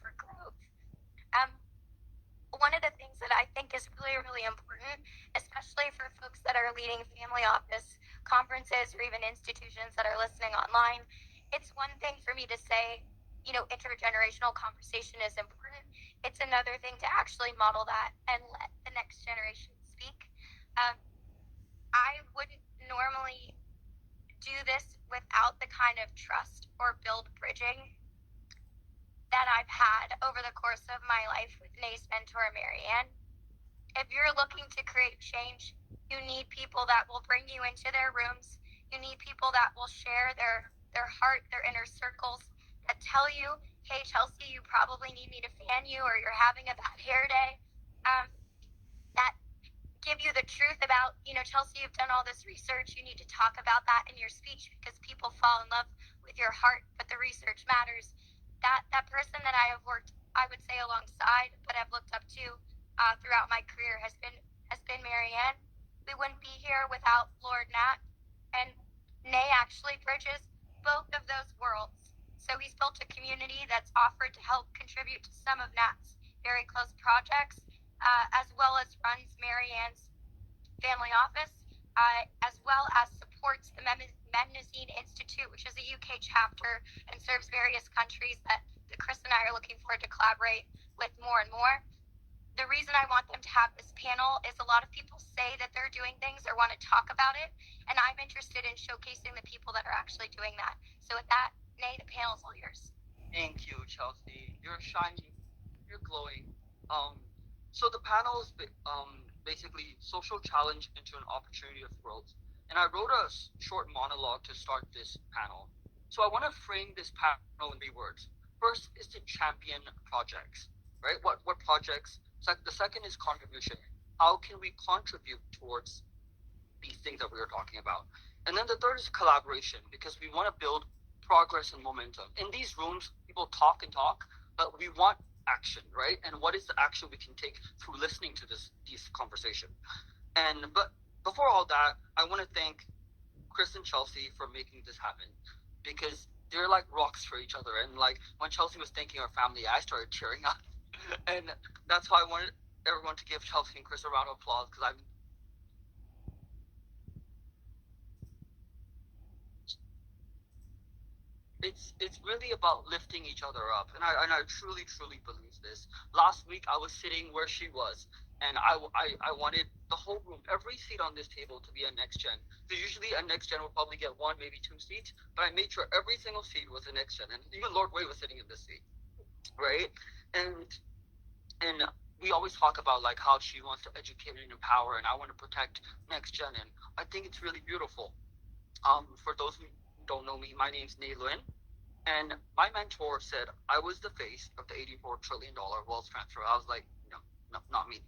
for growth. Um, One of the things that I think is really, really important, especially for folks that are leading family office conferences or even institutions that are listening online, it's one thing for me to say, intergenerational conversation is important. It's another thing to actually model that and let the next generation speak. Um, I wouldn't normally do this without the kind of trust or build bridging that I've had over the course of my life with Nate's mentor, Ming-Yan. If you're looking to create change, you need people that will bring you into their rooms. You need people that will share their heart, their inner circles, that tell you, hey, Chelsea, you probably need me to fan you, or you're having a bad hair day. That give you the truth about, Chelsea, you've done all this research. You need to talk about that in your speech because people fall in love with your heart, but the research matters. That person that I have worked, I would say, alongside, but I've looked up to throughout my career has been Ming-Yan. We wouldn't be here without Lord Nat, and Nay actually bridges both of those worlds. So he's built a community that's offered to help contribute to some of Nat's very close projects, as well as runs Ming-Yan's family office, as well as supports the Mnemosyne Institute, which is a UK chapter and serves various countries that Chris and I are looking forward to collaborate with more and more. The reason I want them to have this panel is a lot of people say that they're doing things or want to talk about it, and I'm interested in showcasing the people that are actually doing that. So with that, Nate, the panel is all yours. Thank you, Chelsea. You're shining. You're glowing. So the panel is basically social challenge into an opportunity of growth. And I wrote a short monologue to start this panel. So I want to frame this panel in 3 words. First is to champion projects, right? What projects? The second is contribution. How can we contribute towards these things that we were talking about? And then the third is collaboration, because we want to build progress and momentum. In these rooms, people talk and talk, but we want action, right? And what is the action we can take through listening to these conversation? But before all that, I want to thank Chris and Chelsea for making this happen, because they're like rocks for each other. And like when Chelsea was thanking her family, I started cheering up. And that's why I wanted everyone to give Chelsea and Chris a round of applause, because it's really about lifting each other up, and I truly believe this. Last week I was sitting where she was, and I wanted the whole room, every seat on this table, to be a next gen. So usually a next gen will probably get 1, maybe 2 seats, but I made sure every single seat was a next gen, and even Lord Wei was sitting in this seat, right? And we always talk about like how she wants to educate and empower, and I want to protect next gen, and I think it's really beautiful. For those who don't know me, my name's Nay Lin, and my mentor said I was the face of the $84 trillion wealth transfer. I was like, no, not me.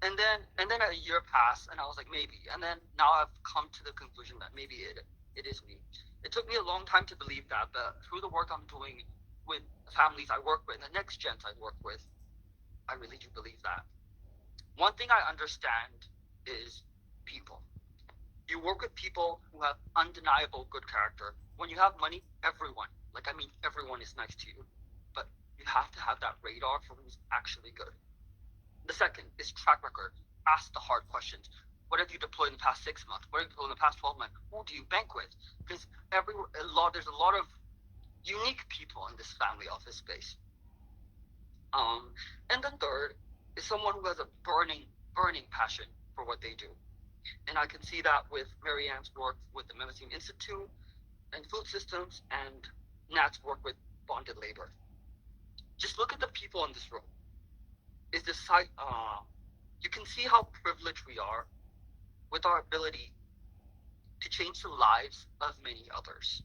And then a year passed, and I was like, maybe. And then now I've come to the conclusion that maybe it is me. It took me a long time to believe that, but through the work I'm doing with families I work with, the next gens I work with, I really do believe that. One thing I understand is people. You work with people who have undeniable good character. When you have money, everyone is nice to you. But you have to have that radar for who's actually good. The second is track record. Ask the hard questions. What have you deployed in the past 6 months? What have you deployed in the past 12 months? Who do you bank with? Because there's a lot of unique people in this family office space. And the third is someone who has a burning passion for what they do. And I can see that with Ming-Yan's work with the Mnemosyne Institute and food systems, and Nat's work with bonded labor. Just look at the people in this room. You can see how privileged we are with our ability to change the lives of many others.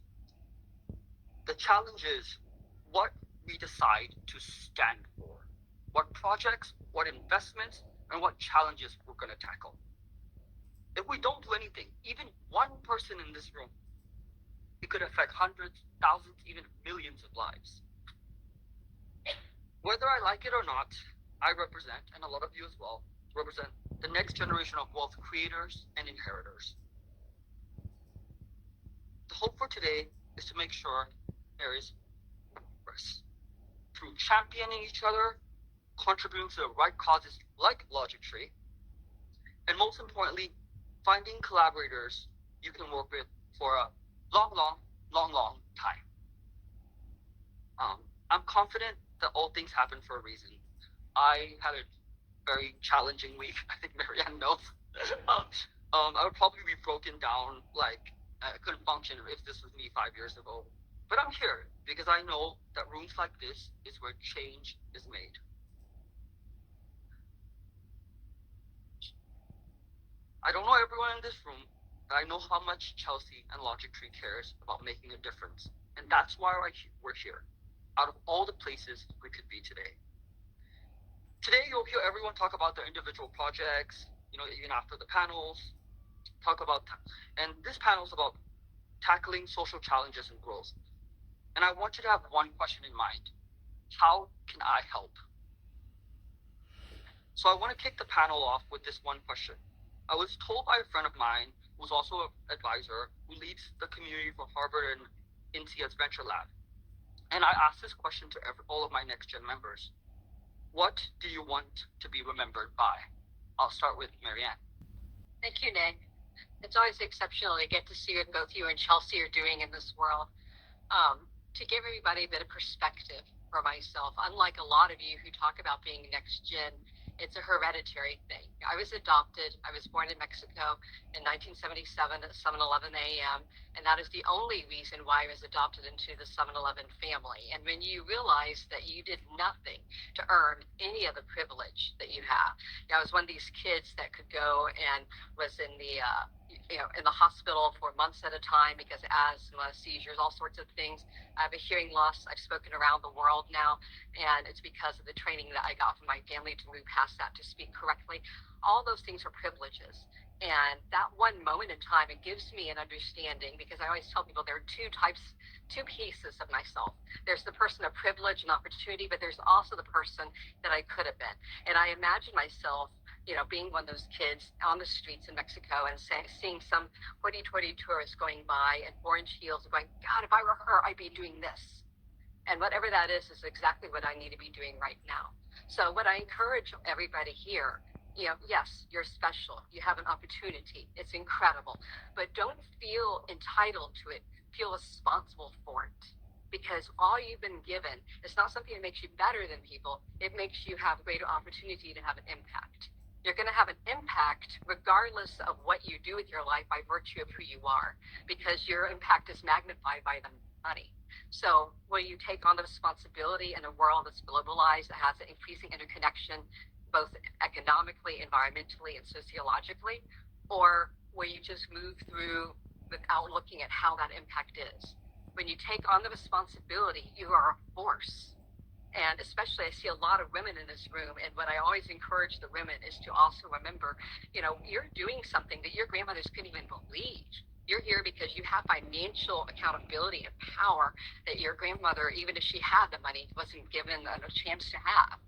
The challenge is what we decide to stand for, what projects, what investments, and what challenges we're going to tackle. If we don't do anything, even one person in this room, it could affect hundreds, thousands, even millions of lives. Whether I like it or not, I represent, and a lot of you as well, represent the next generation of wealth creators and inheritors. The hope for today is to make sure there is progress. through championing each other, contributing to the right causes like Logictry, and most importantly, finding collaborators you can work with for a long time. I'm confident that all things happen for a reason. I had a very challenging week. I think Ming-Yan knows. I would probably be broken down, like I couldn't function if this was me 5 years ago. But I'm here because I know that rooms like this is where change is made. I don't know everyone in this room, but I know how much Chelsea and Logictry cares about making a difference. And that's why we're here, out of all the places we could be today. Today, you'll hear everyone talk about their individual projects, even after the panels, and this panel is about tackling social challenges and growth. And I want you to have one question in mind. How can I help? So I want to kick the panel off with this one question. I was told by a friend of mine, who's also an advisor, who leads the community for Harvard and INSEAD's Venture Lab. And I asked this question to all of my next-gen members. What do you want to be remembered by? I'll start with Ming-Yan. Thank you, Nick. It's always exceptional to get to see what both you and Chelsea are doing in this world. To give everybody a bit of perspective for myself, unlike a lot of you who talk about being next gen, it's a hereditary thing. I was adopted. I was born in Mexico in 1977 at 7:11 a.m. And that is the only reason why I was adopted into the 7-Eleven family. And when you realize that you did nothing to earn any of the privilege that you have, I was one of these kids that could go and was in the in the hospital for months at a time because asthma, seizures, all sorts of things. I have a hearing loss. I've spoken around the world now, and it's because of the training that I got from my family to move past that to speak correctly. All those things are privileges. And that one moment in time, it gives me an understanding, because I always tell people there are two pieces of myself. There's the person of privilege and opportunity, but there's also the person that I could have been. And I imagine myself, being one of those kids on the streets in Mexico and seeing some hoity-toity tourists going by in orange heels and going, God, if I were her, I'd be doing this. And whatever that is exactly what I need to be doing right now. So what I encourage everybody here, yes, you're special. You have an opportunity. It's incredible. But don't feel entitled to it. Feel responsible for it. Because all you've been given is not something that makes you better than people. It makes you have greater opportunity to have an impact. You're going to have an impact regardless of what you do with your life by virtue of who you are, because your impact is magnified by the money. So will you take on the responsibility in a world that's globalized, that has an increasing interconnection, both economically, environmentally, and sociologically? Or will you just move through without looking at how that impact is? When you take on the responsibility, you are a force. And especially I see a lot of women in this room, and what I always encourage the women is to also remember, you're doing something that your grandmothers couldn't even believe. You're here because you have financial accountability and power that your grandmother, even if she had the money, wasn't given a chance to have.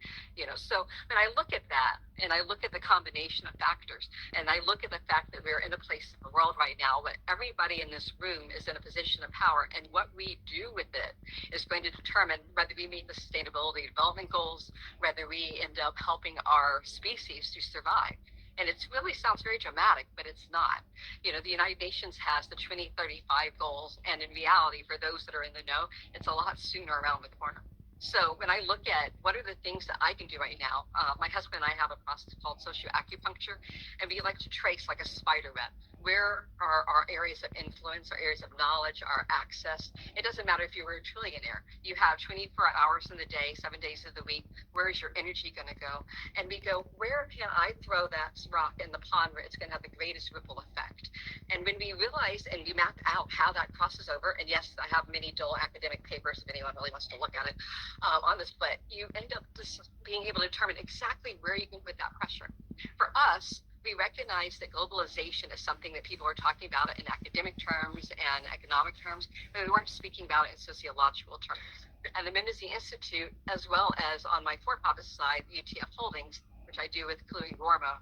So when I look at that, and I look at the combination of factors, and I look at the fact that we're in a place in the world right now where everybody in this room is in a position of power, and what we do with it is going to determine whether we meet the sustainability development goals, whether we end up helping our species to survive. And it really sounds very dramatic, but it's not. The United Nations has the 2035 goals, and in reality, for those that are in the know, it's a lot sooner around the corner. So when I look at what are the things that I can do right now, my husband and I have a process called socioacupuncture, and we like to trace like a spider web. Where are our areas of influence, our areas of knowledge, our access? It doesn't matter if you were a trillionaire. You have 24 hours in the day, 7 days of the week. Where is your energy going to go? And we go, where can I throw that rock in the pond where it's going to have the greatest ripple effect? And when we realize and we map out how that crosses over, and yes, I have many dull academic papers if anyone really wants to look at it on this, but you end up just being able to determine exactly where you can put that pressure. For us, we recognize that globalization is something that people are talking about in academic terms and economic terms, but we weren't speaking about it in sociological terms. And the Mendes Institute, as well as on my for-profit side, UTF Holdings, which I do with Chloe Gormo,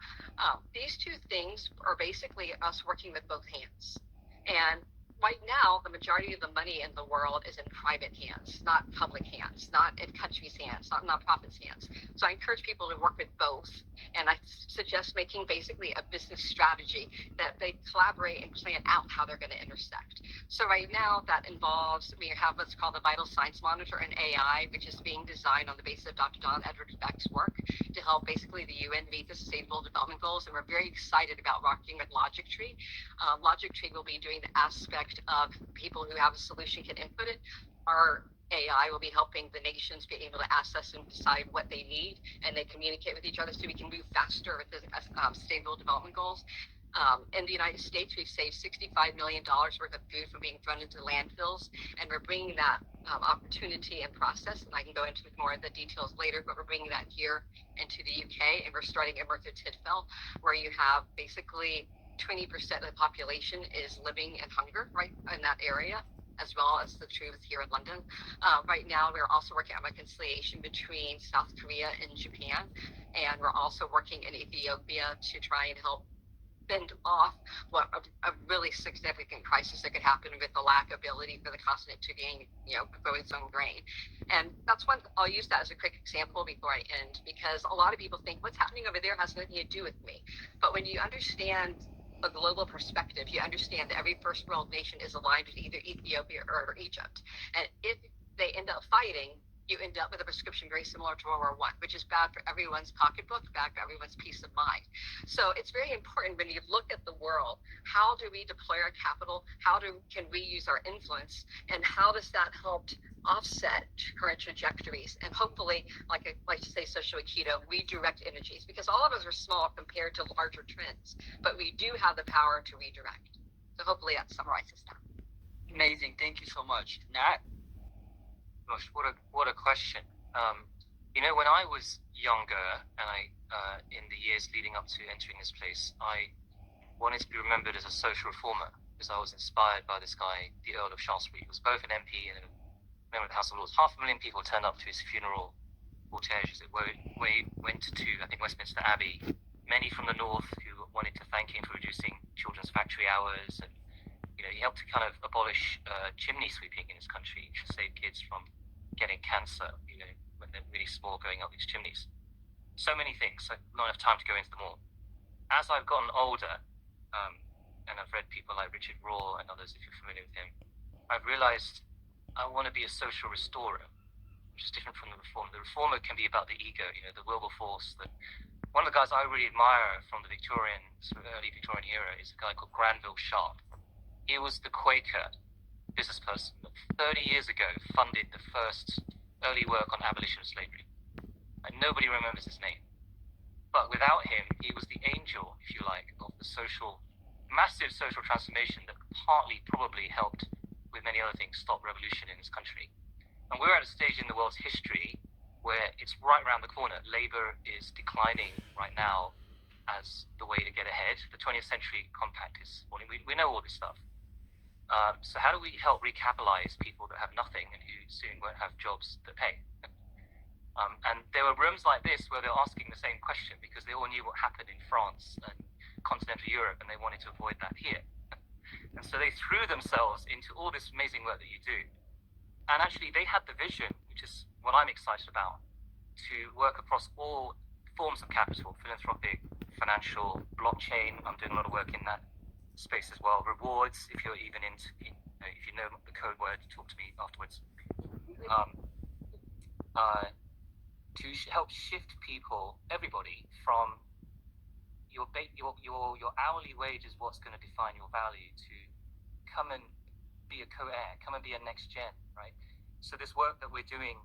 these two things are basically us working with both hands. And right now, the majority of the money in the world is in private hands, not public hands, not in countries' hands, not nonprofits' hands. So I encourage people to work with both. And I suggest making basically a business strategy that they collaborate and plan out how they're going to intersect. So right now that involves, we have what's called the Vital Signs Monitor and AI, which is being designed on the basis of Dr. Don Edward Beck's work to help basically the UN meet the Sustainable Development Goals. And we're very excited about working with Logictry. Logictry will be doing the aspect of people who have a solution can input it. Our AI will be helping the nations be able to assess and decide what they need, and they communicate with each other so we can move faster with the Sustainable Development Goals. In the United States, we've saved $65 million worth of food from being thrown into landfills, and we're bringing that opportunity and process, and I can go into more of the details later, but we're bringing that here into the UK, and we're starting in Merthyr Tydfil, where you have basically 20% of the population is living in hunger right in that area, as well as the truth here in London. Right now, we're also working on reconciliation between South Korea and Japan, and we're also working in Ethiopia to try and help fend off what a really significant crisis that could happen with the lack of ability for the continent to gain, grow its own grain. And that's one, I'll use that as a quick example before I end, because a lot of people think what's happening over there has nothing to do with me. But when you understand a global perspective, you understand that every first world nation is aligned with either Ethiopia or Egypt. And if they end up fighting, you end up with a prescription very similar to World War I, which is bad for everyone's pocketbook, bad for everyone's peace of mind. So it's very important when you look at the world, how do we deploy our capital? Can we use our influence? And how does that help offset current trajectories? And hopefully, like I like to say, social Aikido, we direct energies, because all of us are small compared to larger trends, but we do have the power to redirect. So hopefully that summarizes that. Amazing. Thank you so much. Nat? Gosh, what a question. When I was younger, and in the years leading up to entering this place, I wanted to be remembered as a social reformer, because I was inspired by this guy, the Earl of Shaftesbury, who was both an MP and a member of the House of Lords. 500,000 people turned up to his funeral cortege where he went to, I think, Westminster Abbey. Many from the north who wanted to thank him for reducing children's factory hours, and he helped to kind of abolish chimney sweeping in his country to save kids from getting cancer, when they're really small, going up these chimneys. So many things, so not enough time to go into them all. As I've gotten older, and I've read people like Richard Raw and others, if you're familiar with him, I've realized I want to be a social restorer, which is different from the reformer. The reformer can be about the ego, the Wilberforce. One of the guys I really admire from the early Victorian era is a guy called Granville Sharp. He was the Quaker business person that 30 years ago funded the first early work on abolition of slavery. And nobody remembers his name. But without him, he was the angel, if you like, of the massive social transformation that partly probably helped, with many other things, stop revolution in this country. And we're at a stage in the world's history where it's right around the corner. Labor is declining right now as the way to get ahead. The 20th Century Compact is falling. We know all this stuff. So how do we help recapitalize people that have nothing and who soon won't have jobs that pay? And there were rooms like this where they're asking the same question because they all knew what happened in France and continental Europe, and they wanted to avoid that here. And so they threw themselves into all this amazing work that you do. And actually they had the vision, which is what I'm excited about, to work across all forms of capital, philanthropic, financial, blockchain. I'm doing a lot of work in that space as well. Rewards, if you're even into, if you know the code word, talk to me afterwards. To help shift people, everybody, from your hourly wage is what's going to define your value, to come and be a co-heir, come and be a next gen, right? So this work that we're doing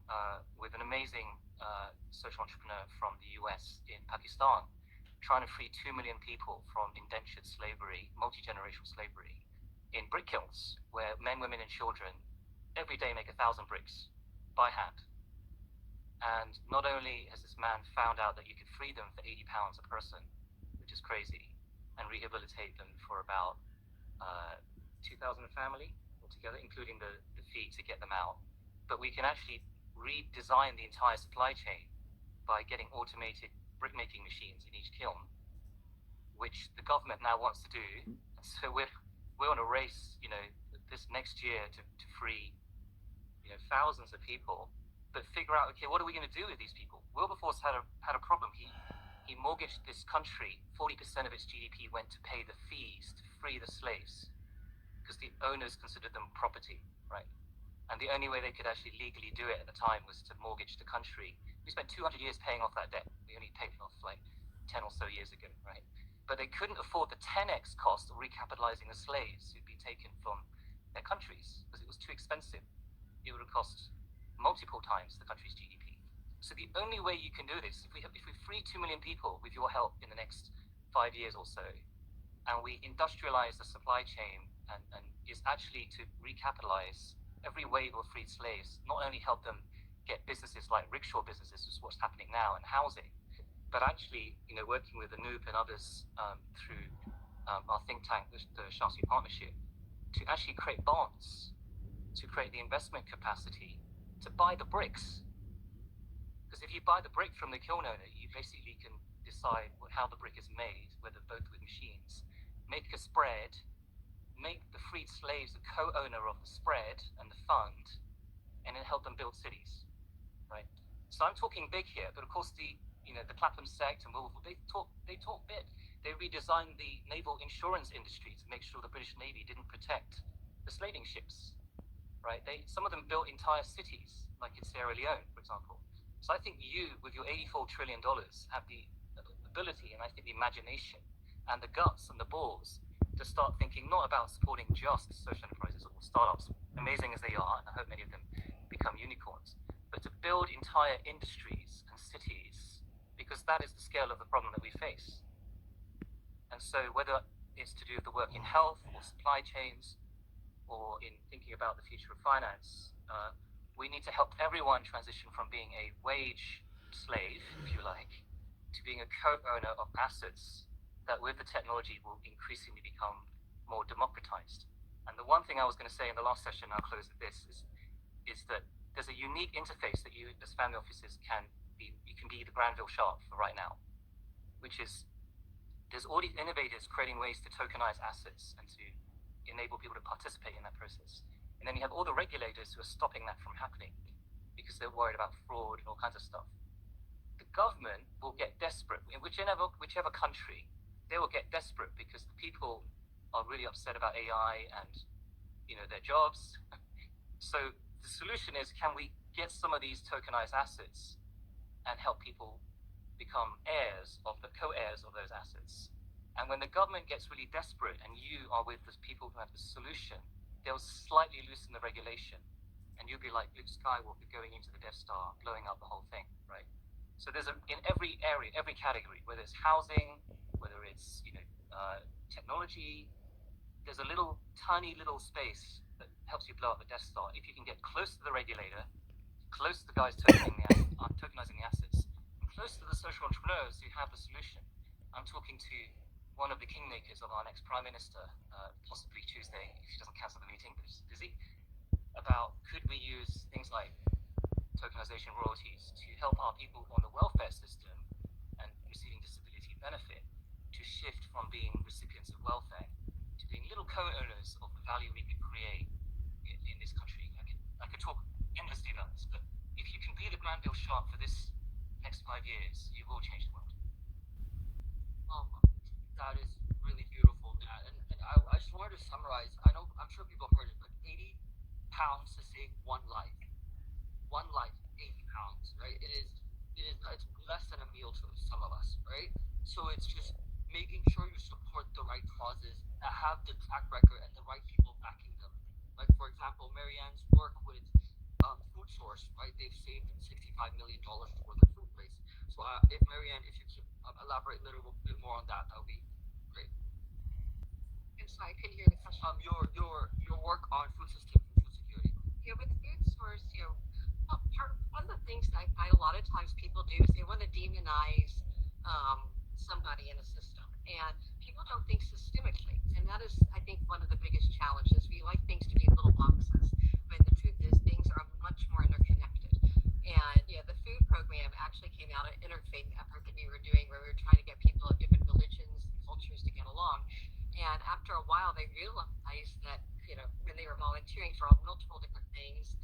with an amazing social entrepreneur from the US in Pakistan, trying to free 2 million people from indentured slavery, multi-generational slavery, in brick kilns, where men, women, and children every day make 1,000 bricks by hand. And not only has this man found out that you could free them for £80 a person, which is crazy, and rehabilitate them for about 2,000 a family altogether, including the fee to get them out. But we can actually redesign the entire supply chain by getting automated brick-making machines in each kiln, which the government now wants to do. So we're on a race, this next year to free, thousands of people, but figure out, okay, what are we going to do with these people? Wilberforce had a problem. He mortgaged this country. 40% of its GDP went to pay the fees to free the slaves, because the owners considered them property, right? And the only way they could actually legally do it at the time was to mortgage the country. We spent 200 years paying off that debt. We only paid it off like 10 or so years ago, right? But they couldn't afford the 10x cost of recapitalizing the slaves who'd been taken from their countries, because it was too expensive. It would have cost multiple times the country's GDP. So the only way you can do this, if we free 2 million people with your help in the next 5 years or so, and we industrialize the supply chain and is actually to recapitalize every wave of freed slaves, not only help them get businesses like rickshaw businesses, which is what's happening now, and housing, but actually, working with Anoop and others through our think tank, the Shanxi Partnership, to actually create bonds, to create the investment capacity to buy the bricks. Because if you buy the brick from the kiln owner, you basically can decide how the brick is made, whether both with machines, make a spread, make the freed slaves the co-owner of the spread and the fund, and then help them build cities, right? So I'm talking big here, but of course the Clapham sect and Wilberforce, they talk big. They redesigned the naval insurance industry to make sure the British Navy didn't protect the slaving ships, right? Some of them built entire cities, like in Sierra Leone, for example. So I think you, with your $84 trillion, have the ability, and I think the imagination and the guts and the balls to start thinking not about supporting just social enterprises or startups, amazing as they are, and I hope many of them become unicorns, but to build entire industries and cities, because that is the scale of the problem that we face. And so whether it's to do with the work in health or supply chains or in thinking about the future of finance, we need to help everyone transition from being a wage slave, if you like, to being a co-owner of assets that with the technology will increasingly become more democratized. And the one thing I was going to say in the last session, I'll close with this, is that there's a unique interface that you as family offices you can be the Granville Sharp for right now, which is there's all these innovators creating ways to tokenize assets and to enable people to participate in that process. And then you have all the regulators who are stopping that from happening because they're worried about fraud and all kinds of stuff. The government will get desperate in whichever country. They will get desperate because the people are really upset about AI and their jobs. So the solution is, can we get some of these tokenized assets and help people become co-heirs of those assets? And when the government gets really desperate and you are with the people who have the solution, they'll slightly loosen the regulation, and you'll be like Luke Skywalker going into the Death Star, blowing up the whole thing, right? So there's in every area, every category, whether it's housing, whether it's technology, there's a tiny little space that helps you blow up the Death Star if you can get close to the regulator, close to the guys tokenizing the assets, and close to the social entrepreneurs who have the solution. I'm talking to one of the kingmakers of our next Prime Minister, possibly Tuesday, if he doesn't cancel the meeting, but he's busy, about could we use things like tokenization royalties to help our people on the welfare system and receiving disability benefit to shift from being recipients of welfare to being little co-owners of the value we could create in this country. I could talk endlessly about this, but if you can be the Granville Sharp for this next 5 years, you will change the world. That is really beautiful, Matt. And I just wanted to summarize. I'm sure people have heard it, but 80 pounds to save one life. One life, 80 pounds, right? It's less than a meal to some of us, right? So it's just making sure you support the right causes that have the track record and the right people backing them. Like, for example, Ming-Yan's work with Food Source, right? They've saved $65 million worth of food waste. So if Ming-Yan, if you could elaborate a little bit more on that, that would be great. I'm sorry, I couldn't hear the question. Your work on food systems and food security. Yeah, with Food Source, one of the things that I find a lot of times people do is they want to demonize somebody in a system, and people don't think systemically, and that is, I think, one of the biggest challenges. We like things to be little boxes, but the truth is things are much more interconnected. And the food program actually came out of an interfaith effort that we were doing, where we were trying to get people of different religions and cultures to get along. And after a while, they realized that, when they were volunteering for all multiple different things,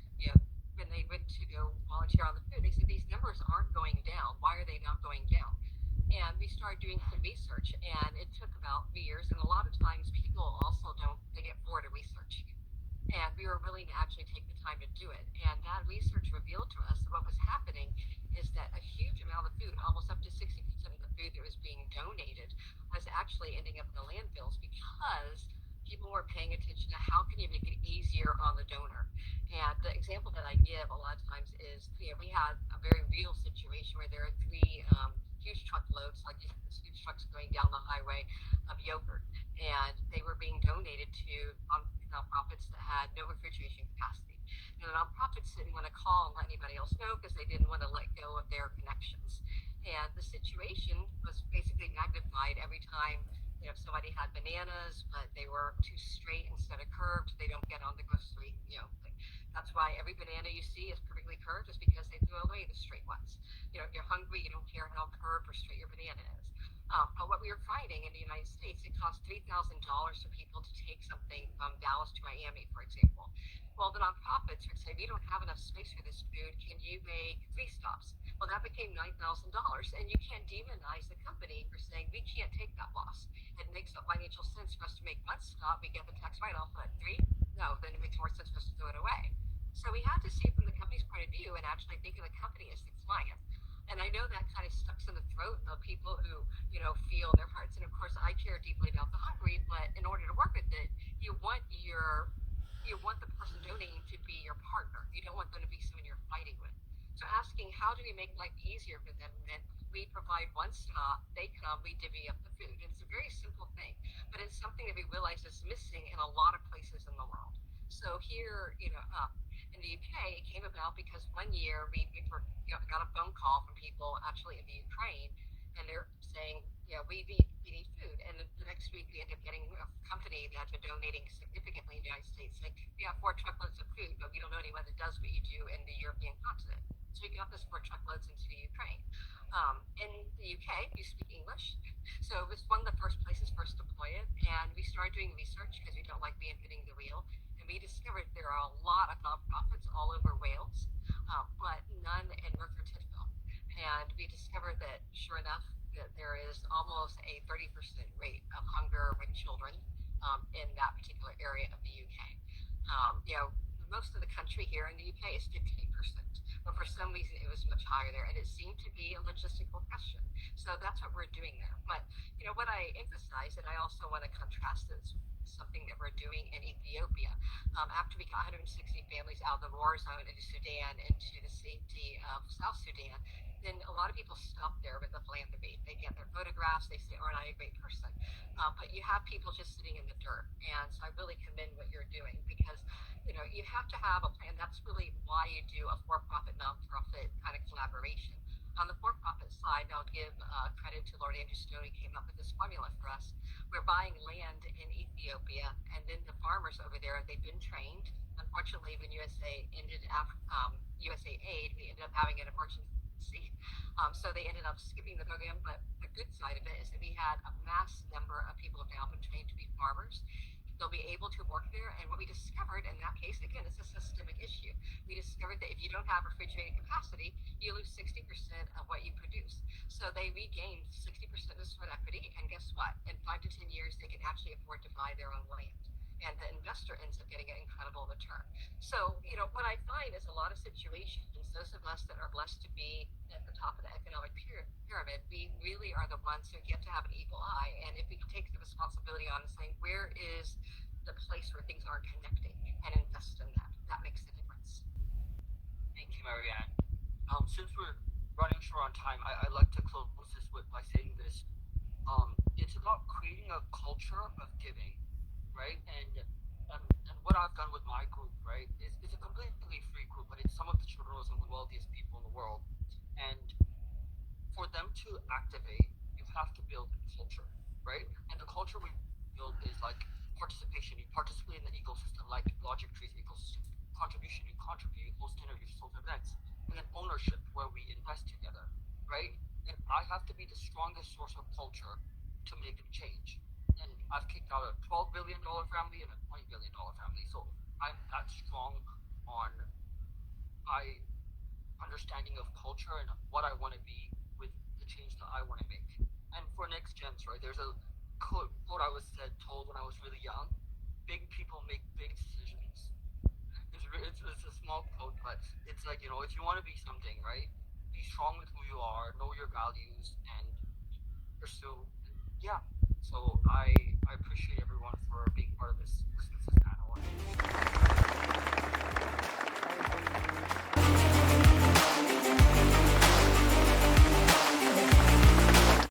when they went to go volunteer on the food, they said these numbers aren't going down. Why are they not going down? And we started doing some research, and it took about 3 years. And a lot of times people also they get bored of research. And we were willing to actually take the time to do it. And that research revealed to us that what was happening is that a huge amount of food, almost up to 60% of the food that was being donated, was actually ending up in the landfills because people were paying attention to how can you make it easier on the donor. And the example that I give a lot of times is, we had a very real situation where there are 3 huge truckloads, like these huge trucks going down the highway, of yogurt, and they were being donated to nonprofits that had no refrigeration capacity. And the nonprofits didn't want to call and let anybody else know because they didn't want to let go of their connections. And the situation was basically magnified every time somebody had bananas, but they were too straight instead of curved. They don't get on the grocery thing. That's why every banana you see is perfectly curved, is because they threw away the straight ones. If you're hungry, you don't care how curved or straight your banana is. But what we were finding in the United States, it cost $3,000 for people to take something from Dallas to Miami, for example. Well, the nonprofits would say, we don't have enough space for this food. Can you make 3 stops? Well, that became $9,000, and you can't demonize the company for saying we can't take that loss. It makes no financial sense for us to make 1 stop, we get the tax write-off, but 3? No, then it makes more sense for us to throw it away. So we had to see it from the company's point of view and actually think of the company as the client. And I know that kind of stucks in the throat of people who, feel their hearts. And of course, I care deeply about the hungry, but in order to work with it, you want the person donating to be your partner. You don't want them to be someone you're fighting with. So asking, how do we make life easier for them? And we provide 1 stop, they come, we divvy up the food. And it's a very simple thing, but it's something that we realize is missing in a lot of places in the world. So here, in the UK, it came about because one year we got a phone call from people actually in the Ukraine, and they're saying, we need food. And the next week we ended up getting a company that had been donating significantly in the United States. Like, we have 4 truckloads of food, but we don't know anyone that does what you do in the European continent. So we got this 4 truckloads into the Ukraine. In the UK, you speak English. So it was one of the first places for us to deploy it. And we started doing research because we don't like reinventing the wheel. And we discovered there are a lot of nonprofits all over Wales, but none in Merthyr Tydfil. And we discovered that, sure enough, that there is almost a 30% rate of hunger among children in that particular area of the UK. Most of the country here in the UK is 15%, but for some reason it was much higher there, and it seemed to be a logistical question. So that's what we're doing there. But what I emphasize, and I also want to contrast this with something that we're doing in Ethiopia. After we got 160 families out of the war zone into Sudan, into the safety of South Sudan, then a lot of people stop there with the philanthropy. They get their photographs, they say, aren't I a great person? But you have people just sitting in the dirt. And so I really commend what you're doing, because you have to have a plan. That's really why you do a for-profit, non-profit kind of collaboration. On the for-profit side, I'll give credit to Lord Andrew Stone, who came up with this formula for us. We're buying land in Ethiopia, and then the farmers over there, they've been trained. Unfortunately, when USA ended USA Aid, we ended up having an emergency. So they ended up skipping the program, but the good side of it is that we had a mass number of people who have now been trained to be farmers. They'll be able to work there, and what we discovered in that case, again, it's a systemic issue. We discovered that if you don't have refrigerated capacity, you lose 60% of what you produce. So they regained 60% of sweat equity, and guess what? In 5 to 10 years, they can actually afford to buy their own land. And the investor ends up getting an incredible return. So, what I find is a lot of situations, those of us that are blessed to be at the top of the economic pyramid, we really are the ones who get to have an eagle eye. And if we take the responsibility on saying, where is the place where things are connecting, and invest in that, that makes the difference. Thank you, Marianne. Since we're running short on time, I'd like to close this by saying this. It's about creating a culture of giving, right? And what I've done with my group, right, is a completely free group, but it's some of the children of some of the wealthiest people in the world. And for them to activate, you have to build culture, right? And the culture we build is like participation. You participate in the ecosystem, like Logictry's ecosystem. Contribution, you contribute, host dinners, you host events. And then ownership, where we invest together, right? And I have to be the strongest source of culture to make a change. And I've kicked out a $12 billion family and a $20 billion family. So I'm that strong on my understanding of culture and what I want to be with the change that I want to make. And for next gens, right, there's a quote I was told when I was really young: big people make big decisions. It's a small quote, but it's like, if you want to be something, right, be strong with who you are, know your values, and pursue. Yeah. So I